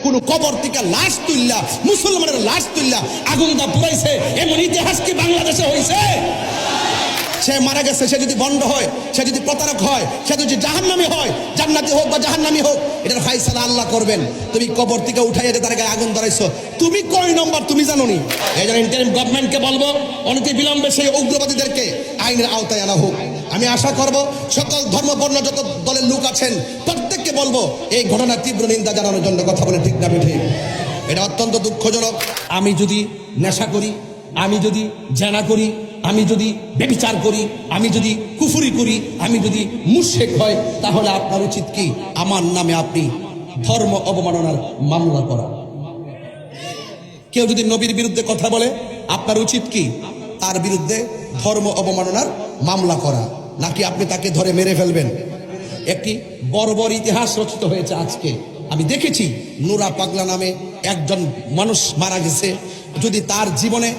কোন কবর থেকে লাশ তুললা, মুসলমানের লাশ তুললা আগুন দা পুরাইছে, এমন ইতিহাস কি বাংলাদেশে হয়েছে? সে মারা গেছে, সে যদি বন্ড হয়, সে যদি প্রতারক হয়, সে যদি জাহান্নামী হয়, জান্নাতি হোক বা জাহান্নামী হোক, এটার ফায়সালা আল্লাহ করবেন। তুমি কবর থেকে উঠাইয়া তার গায়ে আগুন ধরাইছো, তুমি কয় নম্বর তুমি জানো নি? এই জন্য ইন্টারিম গভর্নমেন্টকে বলবো অনতি বিলম্বে সেই উগ্রবাদীদেরকে আইনের আওতায় আনা হোক। আমি আশা করব সকল ধর্মবর্ণ যত দলের লোক আছেন প্রত্যেককে বলবো এই ঘটনার তীব্র নিন্দা জানানোর জন্য কথা বলে, ঠিক না ঠিক? এটা অত্যন্ত দুঃখজনক। আমি যদি নেশা করি, আমি যদি জেনা করি, আমি যদি ব্যভিচার করি, আমি যদি কুফরি করি, আমি যদি মুশরিক হয়, তাহলে আপনার উচিত কি আমার নামে আপনি ধর্ম অবমাননার মামলা করা? কেউ যদি নবীর বিরুদ্ধে কথা বলে আপনার উচিত কি তার বিরুদ্ধে ধর্ম অবমাননার মামলা করা, নাকি আপনি তাকে ধরে মেরে ফেলবেন? একটি বর্বর ইতিহাস রচিত হয়েছে আজকে। আমি দেখেছি নুরা পাগলা নামে একজন মানুষ মারা গেছে। যদি তার জীবনে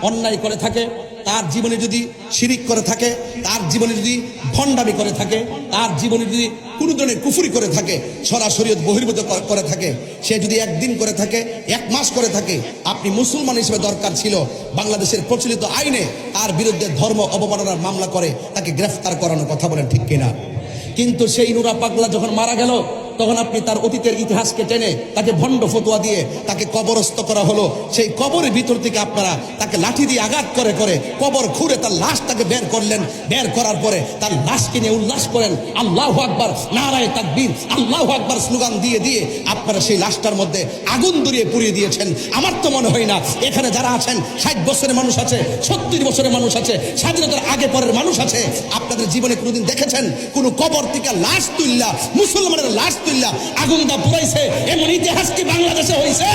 অন্যায় করে থাকে, তার জীবনে যদি শিরিক করে থাকে, তার জীবনে যদি ভণ্ডামি করে থাকে, তার জীবনে যদি কোনো ধরনের কুফরি করে থাকে, সরাসরি বহির্ভূত করে থাকে, সে যদি একদিন করে থাকে, এক মাস করে থাকে, আপনি মুসলমান হিসেবে দরকার ছিল বাংলাদেশের প্রচলিত আইনে তার বিরুদ্ধে ধর্ম অবমাননার মামলা করে তাকে গ্রেফতার করানোর কথা বলেন, ঠিক কিনা? কিন্তু সেই নুরা পাগলা যখন মারা গেল, তখন আপনি তার অতীতের ইতিহাসকে টেনে তাকে ভণ্ড ফতোয়া দিয়ে তাকে কবরস্থ করা হলো। সেই কবরের ভিতর থেকে আপনারা তাকে লাঠি দিয়ে আঘাত করে করে কবর খুঁড়ে তার লাশটাকে বের করলেন। বের করার পরে তার লাশকে নিয়ে উল্লাস করেন, আল্লাহু আকবার, নারায়ে তাকবীর, আল্লাহু আকবার স্লোগান দিয়ে দিয়ে আপনারা সেই লাশটার মধ্যে আগুন ধরিয়ে পুড়িয়ে দিয়েছেন। আমার তো মনে হয় না এখানে যারা আছেন 60 বছরের মানুষ আছে, 70 বছরের মানুষ আছে, স্বাধীনতার আগে পরের মানুষ আছে, আপনাদের জীবনে কোনোদিন দেখেছেন কোনো কবর থেকে লাশ তুললা, মুসলমানের লাশ তুললা আগুন দা পুরাইছে, এমন ইতিহাস কি বাংলাদেশে হয়েছে?